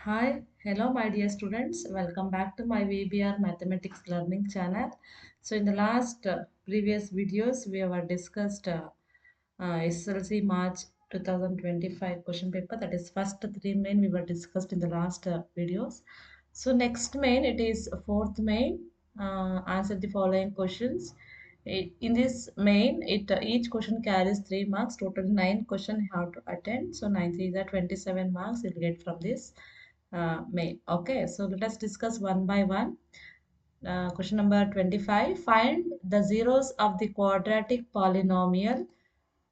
Hi, hello my dear students. Welcome back to my VBR Mathematics Learning channel. So in the last previous videos, we have discussed SSLC March 2025 question paper. That is first three main we were discussed in the last videos. So next main, it is fourth main. Answer the following questions. In this main, each question carries 3 marks. Total 9 question you have to attend. So 9 3 is 27 marks you'll get from this main. Okay, so let us discuss one by one. Question number 25. Find the zeros of the quadratic polynomial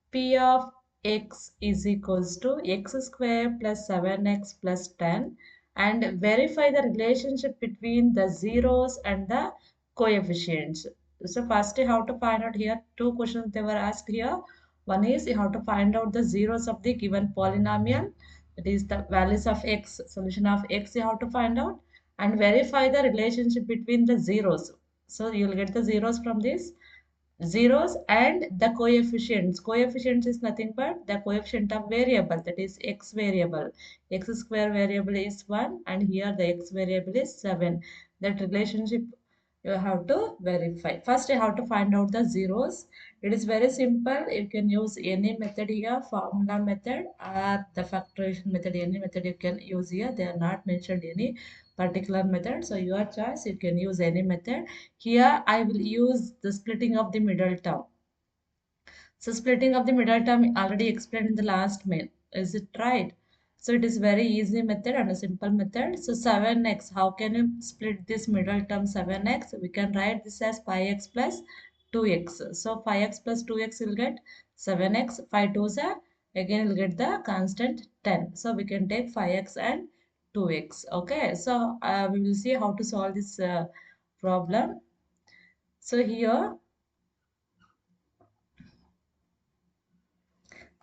P of x is equals to x square plus 7x plus 10 and verify the relationship between the zeros and the coefficients. So first you have to find out here two questions they were asked here. One is you have to find out the zeros of the given polynomial, that is the values of x, solution of x you have to find out, and verify the relationship between the zeros. So you will get the zeros from this zeros and the coefficients. Coefficients is nothing but the coefficient of variable, that is x variable. X square variable is 1 and here the x variable is 7. That relationship you have to verify. First you have to find out the zeros. It is very simple. You can use any method here, formula method or the factorization method. Any method you can use here. They are not mentioned any particular method. So your choice, you can use any method. Here I will use the splitting of the middle term. So splitting of the middle term already explained in the last main. Is it right? So it is very easy method and a simple method. So 7x, how can you split this middle term 7x? We can write this as pi x plus 2x. So 5x plus 2x will get 7x. 5 2s are, again we'll get the constant 10. So we can take 5x and 2x. Okay, so we will see how to solve this problem. So here,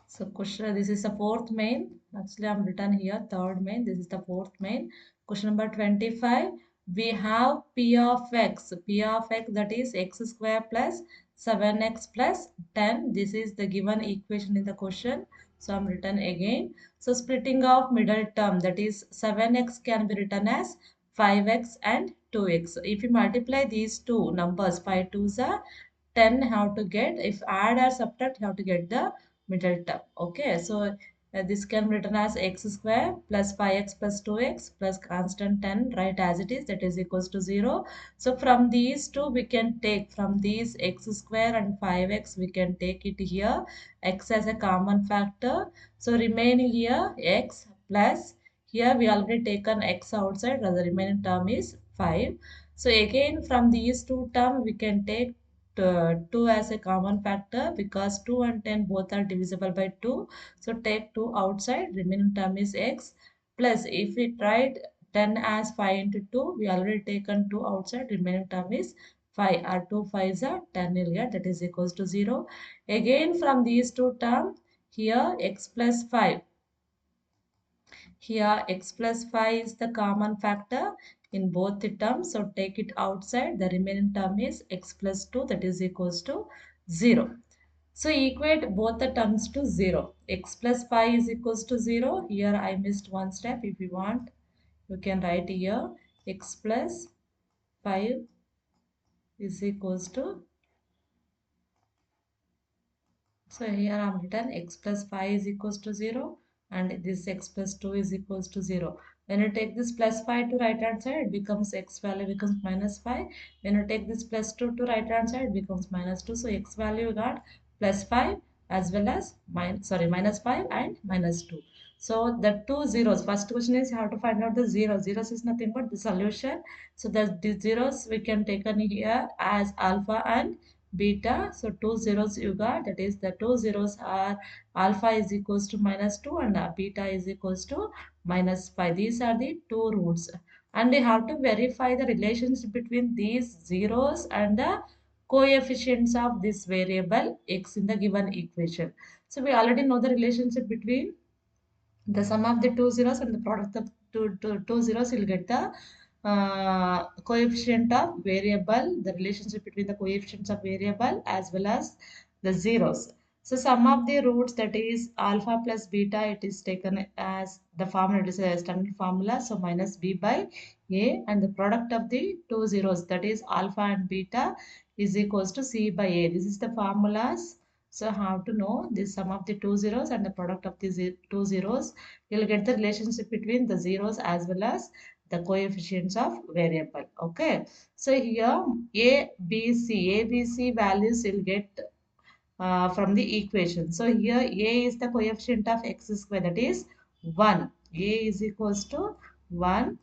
so question, this is the fourth main. Actually, I'm written here third main. This is the fourth main. Question number 25. We have P of x. P of x, that is x square plus 7x plus 10. This is the given equation in the question. So I'm written again. So splitting of middle term, that is 7x can be written as 5x and 2x. If you multiply these two numbers, 5 2s are 10, how to get, if add or subtract, how to get the middle term. Okay, so this can be written as x square plus 5x plus 2x plus constant 10, right, as it is, that is equals to 0. So from these two we can take, from these x square and 5x we can take it here, x as a common factor. So remaining here x plus, here we already taken x outside, the remaining term is 5. So again from these two terms we can take 2 as a common factor because 2 and 10 both are divisible by 2. So take 2 outside, remaining term is x plus, if we tried 10 as 5 into 2, we already taken 2 outside, remaining term is 5. Our 2 5s are 10 will get, that is equals to 0. Again from these two terms, here x plus 5. Here x plus 5 is the common factor in both the terms. So take it outside. The remaining term is x plus 2, that is equals to 0. So equate both the terms to 0. X plus 5 is equals to 0. Here I missed one step. If you want, you can write here x plus 5 is equals to, so here I am written x plus 5 is equals to 0 and this x plus 2 is equals to 0. When you take this plus 5 to right hand side, it becomes x value becomes minus 5. When you take this plus 2 to right hand side, it becomes minus 2. So x value got plus 5 as well as minus 5 and minus 2. So the two zeros, first question is you have to find out the zeros. Zeros is nothing but the solution. So the zeros we can take in here as alpha and beta. So two zeros you got, that is the two zeros are alpha is equals to minus 2 and beta is equals to minus 5. These are the two roots and we have to verify the relationship between these zeros and the coefficients of this variable x in the given equation. So we already know the relationship between the sum of the two zeros and the product of two zeros will get the coefficient of variable, the relationship between the coefficients of variable as well as the zeros. So sum of the roots, that is alpha plus beta, it is taken as the formula, it is a standard formula. So minus b by a, and the product of the two zeros, that is alpha and beta, is equals to c by a. This is the formulas. So how to know this sum of the two zeros and the product of the two zeros? You'll get the relationship between the zeros as well as the coefficients of variable. Okay. So here a, b, c values you'll get from the equation. So here a is the coefficient of x square, that is 1. A is equals to 1.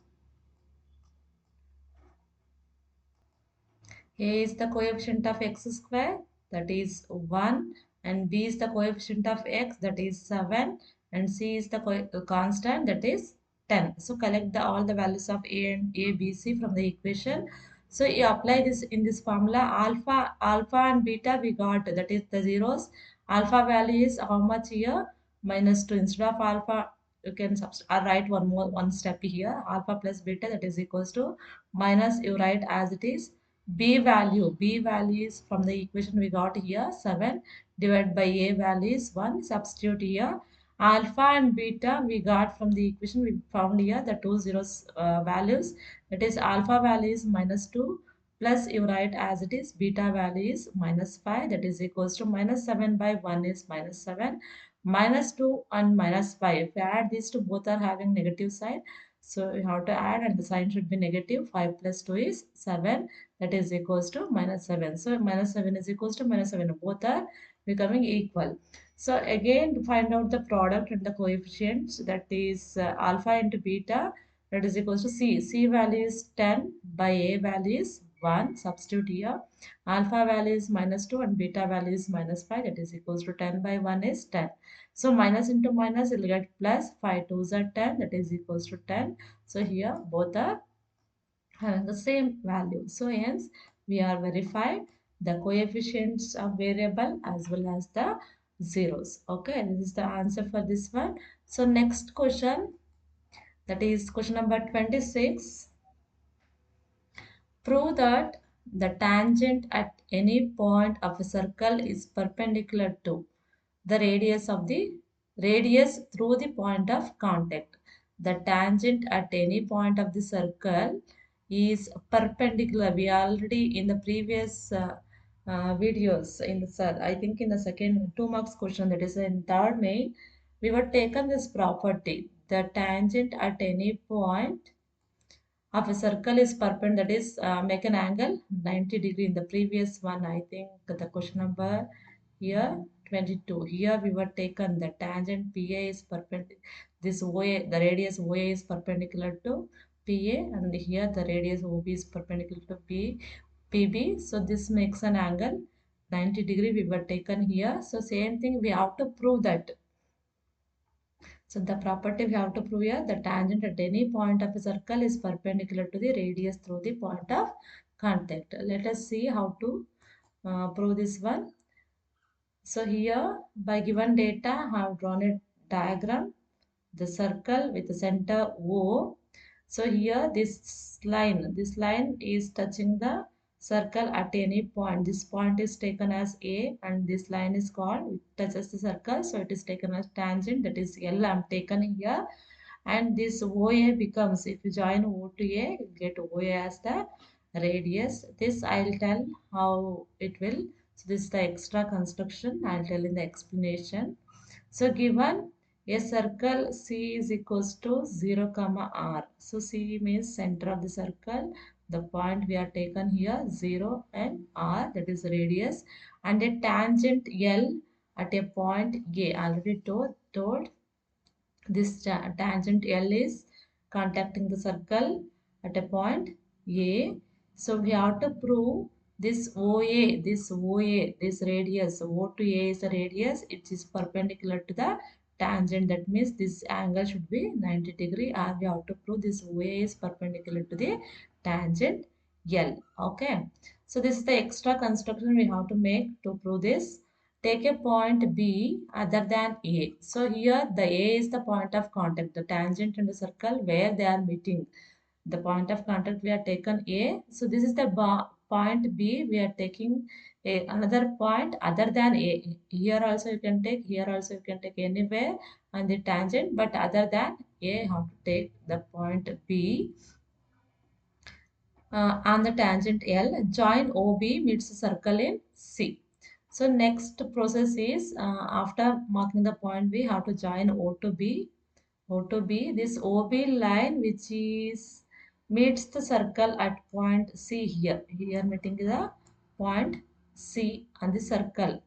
A is the coefficient of x square, that is 1, and b is the coefficient of x, that is 7, and c is the constant, that is 10. So collect all the values of a and a, b, c from the equation. So you apply this in this formula. Alpha and beta we got, that is the zeros. Alpha value is how much here? Minus 2. Instead of alpha, you can write one step here. Alpha plus beta, that is equals to minus, you write as it is. B value is from the equation we got here 7 divided by A value is 1. Substitute here. Alpha and beta we got from the equation we found here the two zeros values, that is alpha value is minus 2 plus you write as it is beta value is minus 5, that is equals to minus 7 by 1 is minus 7, minus 2 and minus 5. If you add these two, both are having negative sign, so you have to add and the sign should be negative. 5 plus 2 is 7, that is equals to minus 7. So minus 7 is equals to minus 7. Both are becoming equal. So again, to find out the product and the coefficients, that is alpha into beta, that is equals to c. C value is 10 by a value is 1. Substitute here. Alpha value is minus 2 and beta value is minus 5, that is equals to 10 by 1 is 10. So minus into minus, you'll get plus 5 2s are 10, that is equals to 10. So here both are having the same value. So hence we are verified the coefficients of variable as well as the zeros. Okay, this is the answer for this one. So next question, that is question number 26. Prove that the tangent at any point of a circle is perpendicular to the radius through the point of contact. The tangent at any point of the circle is perpendicular. We already in the previous videos in the I think in the second 2 marks question, that is in third main, we were taken this property. The tangent at any point of a circle is perpendicular, that is make an angle 90 degree. In the previous one, I think the question number here 22, here we were taken the tangent PA is perpendicular, this OA, the radius OA is perpendicular to PA, and here the radius OB is perpendicular to PB. So this makes an angle 90 degree we were taken here. So same thing we have to prove that. So the property we have to prove here, the tangent at any point of a circle is perpendicular to the radius through the point of contact. Let us see how to prove this one. So here by given data, I have drawn a diagram, the circle with the center O. So here this line is touching the circle at any point. This point is taken as A and this line is called, it touches the circle. So it is taken as tangent, that is L I am taken here. And this OA becomes, if you join O to A, you get OA as the radius. This I'll tell how it will. So this is the extra construction. I'll tell in the explanation. So given a circle C is equals to 0 comma R. So C means center of the circle. The point we are taken here 0 and R, that is radius, and a tangent L at a point A. Already told this tangent L is contacting the circle at a point A. So we have to prove this OA, this radius, O to A is the radius, it is perpendicular to the tangent. That means this angle should be 90 degree, or we have to prove this OA is perpendicular to the tangent L. Okay. So this is the extra construction we have to make to prove this. Take a point B other than A. So here the A is the point of contact, the tangent and the circle where they are meeting. The point of contact we are taken A. So this is the point B, we are taking another point other than A. Here also you can take, here also you can take anywhere on the tangent, but other than A, how to take the point B on the tangent L. Join OB meets the circle in C. So next process is after marking the point B, how to join O to B. O to B, this OB line which is meets the circle at point C here. Here meeting the point C on the circle.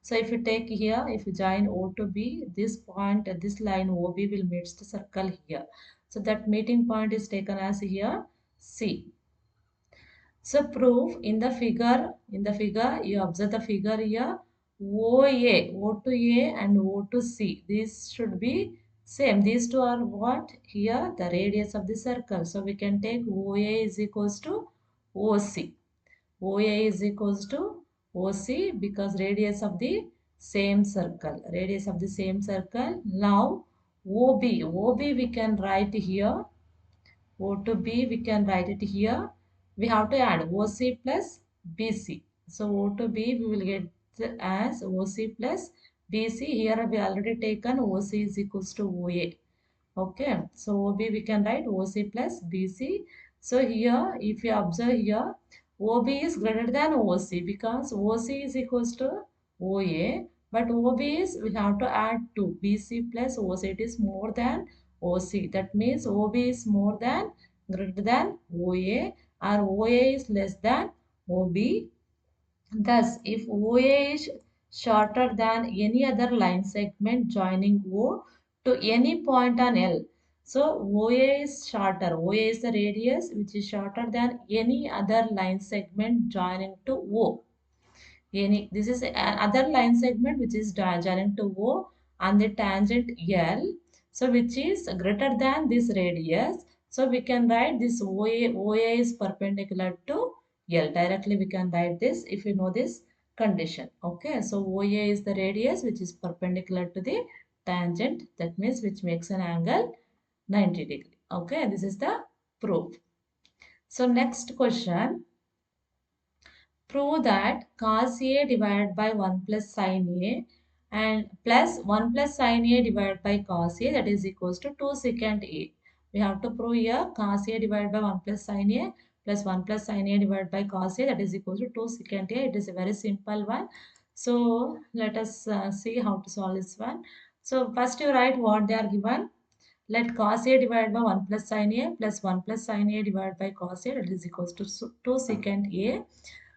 So if you take here, if you join O to B, this point, this line OB will meet the circle here. So that meeting point is taken as here C. So proof in the figure, you observe the figure here, OA, O to A and O to C. These should be same. These two are what? Here, the radius of the circle. So we can take OA is equals to OC. OA is equals to OC because radius of the same circle. Radius of the same circle. Now OB we can write here O to B, we can write it here. We have to add OC plus BC. So O to B, we will get as OC plus BC. Here we already taken OC is equals to OA. Okay, so OB we can write OC plus BC. So here, if you observe here, OB is greater than OC because OC is equals to OA, but OB is we have to add 2. BC plus OC, it is more than OC. That means OB is more than greater than OA or OA is less than OB. Thus, if OA is shorter than any other line segment joining O to any point on L, so OA is shorter. OA is the radius which is shorter than any other line segment joining to O. This is another line segment which is joining to O on the tangent L. So which is greater than this radius. So we can write this OA is perpendicular to L. Directly we can write this if you know this condition. Okay. So OA is the radius which is perpendicular to the tangent. That means which makes an angle 90 degree. Okay. This is the proof. So next question. Prove that cos A divided by 1 plus sin A and plus 1 plus sin A divided by cos A, that is equals to 2 secant A. We have to prove here cos A divided by 1 plus sin A plus 1 plus sin A divided by cos A, that is equals to 2 secant A. It is a very simple one. So let us see how to solve this one. So first you write what they are given. Let cos A divided by 1 plus sin A plus 1 plus sin A divided by cos A, that is equals to 2 secant A.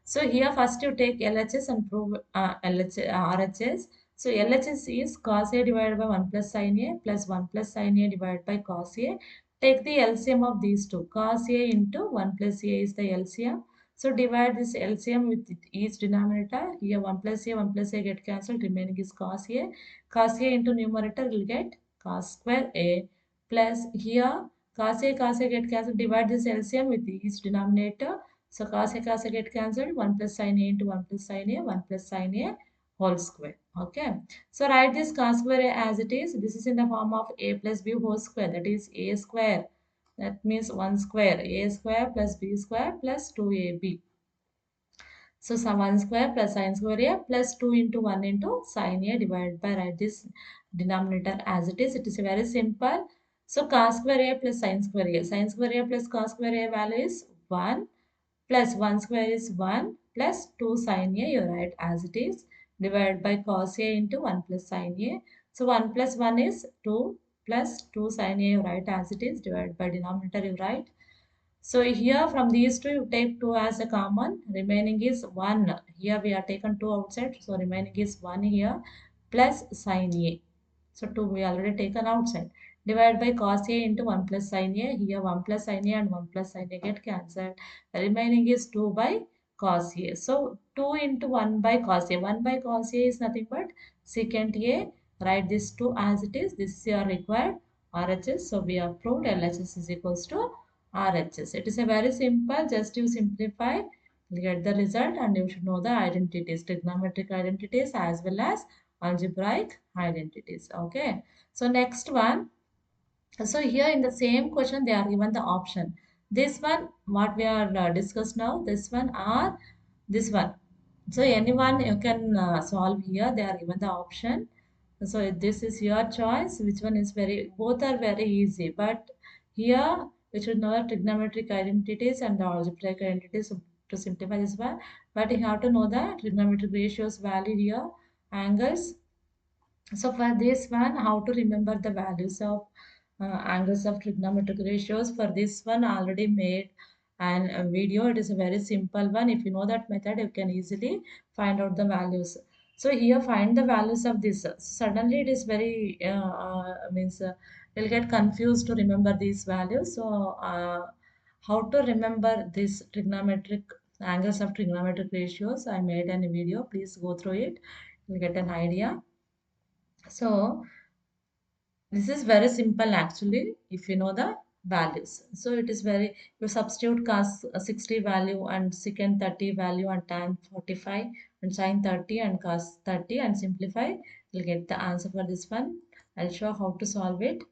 So here first you take LHS and prove RHS. So LHS is cos A divided by 1 plus sin A plus 1 plus sin A divided by cos A. Take the LCM of these two. Cos A into 1 plus A is the LCM. So divide this LCM with each denominator. Here 1 plus A get cancelled. Remaining is cos A. Cos A into numerator will get cos square A plus here cos A get cancelled. Divide this LCM with each denominator. So cos A get cancelled. 1 plus sin A into 1 plus sin A, 1 plus sin A whole square. Okay. So write this cos square A as it is. This is in the form of A plus B whole square. That is A square. That means 1 square. A square plus B square plus 2AB. So 1 square plus sin square A plus 2 into 1 into sin A divided by, write this denominator as it is. It is very simple. So cos square A plus sin square A. Sin square A plus cos square A value is 1 plus 1 square is 1 plus 2 sin A, you write as it is, divided by cos A into 1 plus sin A. So 1 plus 1 is 2 plus 2 sin A, you write as it is, divided by denominator, you write. So here from these two, you take 2 as a common, remaining is 1. Here we are taken 2 outside, so remaining is 1 here plus sin A. So 2 we already taken outside. Divide by cos A into 1 plus sin A. Here 1 plus sin A and 1 plus sin A get cancelled. The remaining is 2 by cos A. So 2 into 1 by cos A. 1 by cos A is nothing but secant A. Write this 2 as it is. This is your required RHS. So we have proved LHS is equals to RHS. It is a very simple. Just you simplify, get the result, and you should know the identities, trigonometric identities as well as algebraic identities. Okay. So next one. So here in the same question they are given the option. This one, what we are discussed now, this one or this one. So anyone you can solve here. They are given the option. So this is your choice. Which one is very, both are very easy. But here we should know the trigonometric identities and the algebraic identities to simplify this one. But you have to know the trigonometric ratios value here, angles. So for this one, how to remember the values of angles of trigonometric ratios? For this one, already made an a video. It is a very simple one. If you know that method, you can easily find out the values. So here, find the values of this. Suddenly, it is very means you'll get confused to remember these values. So how to remember this trigonometric angles of trigonometric ratios? I made a video. Please go through it. You'll get an idea. So this is very simple actually if you know the values. So it is very, you substitute cos 60 value and secant 30 value and tan 45 and sin 30 and cos 30 and simplify. You'll get the answer for this one. I'll show how to solve it.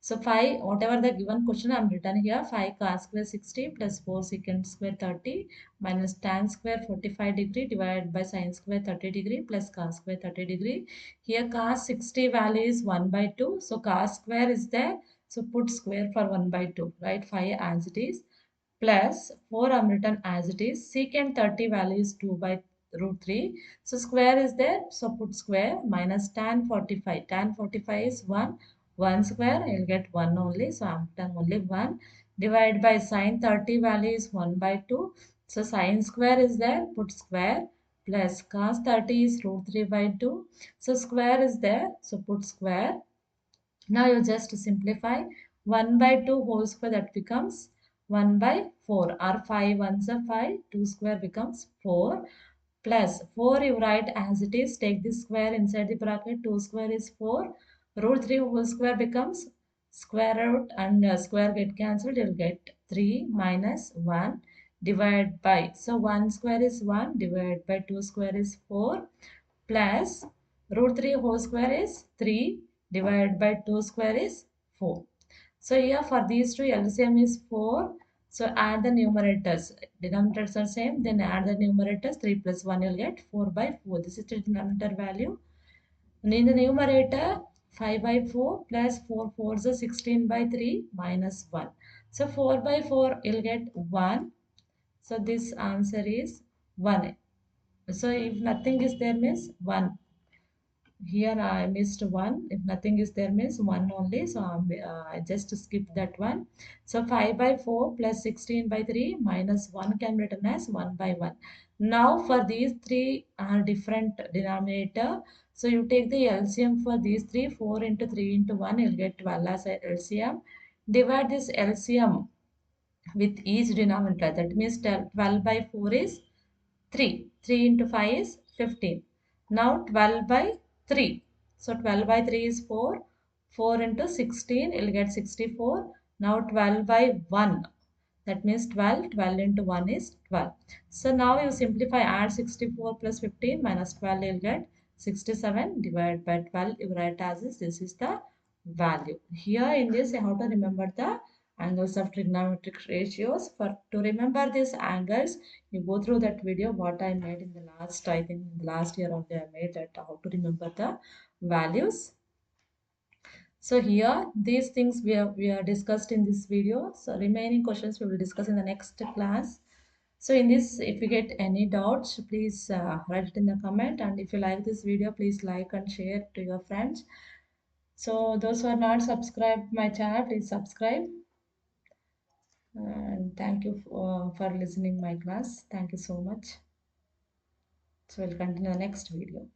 So 5, whatever the given question I'm written here, 5 cos square 60 plus 4 secant square 30 minus tan square 45 degree divided by sin square 30 degree plus cos square 30 degree. Here cos 60 value is 1 by 2. So cos square is there. So put square for 1 by 2, right? 5 as it is plus 4 I'm written as it is. Secant 30 value is 2 by root 3. So square is there. So put square minus tan 45. Tan 45 is 1. 1 square, I'll get 1 only. So I'm done only 1. Divide by sine 30 value is 1 by 2. So sine square is there. Put square plus cos 30 is root 3 by 2. So square is there. So put square. Now you just simplify 1 by 2 whole square, that becomes 1 by 4 or 5 ones are 5, 2 square becomes 4 plus 4 you write as it is, take this square inside the bracket, 2 square is 4, root 3 whole square becomes square root and square get cancelled, you'll get 3 minus 1 divide by, so 1 square is 1 divided by 2 square is 4 plus root 3 whole square is 3 divided by 2 square is 4. So here for these two LCM is 4. So add the numerators. Denominators are same. Then add the numerators. 3 plus 1 you'll get 4 by 4. This is the denominator value. And in the numerator 5 by 4 plus 4 4 is 16 by 3 minus 1. So 4 by 4 you'll get 1. So this answer is 1. So if nothing is there means 1. Here I missed 1. If nothing is there means 1 only. So I just skip that one. So 5 by 4 plus 16 by 3 minus 1 can be written as 1 by 1. Now for these three are different denominator. So you take the LCM for these three. 4 into 3 into 1 you'll get 12 as a LCM. Divide this LCM with each denominator. That means 12 by 4 is 3. 3 into 5 is 15. Now 12 by 3. So 12 by 3 is 4. 4 into 16, you'll get 64. Now 12 by 1. That means 12. 12 into 1 is 12. So now you simplify, add 64 plus 15 minus 12, you'll get 67 divided by 12. You write as this is the value. Here in this, you have to remember the angles of trigonometric ratios. For to remember these angles, you go through that video what I made in the last, I think in the last year only I made that how to remember the values. So here these things we are discussed in this video. So remaining questions we will discuss in the next class. So in this, if you get any doubts, please write it in the comment. And if you like this video, please like and share to your friends. So those who are not subscribed my channel, please subscribe. And thank you for listening my class. Thank you so much. So we'll continue the next video.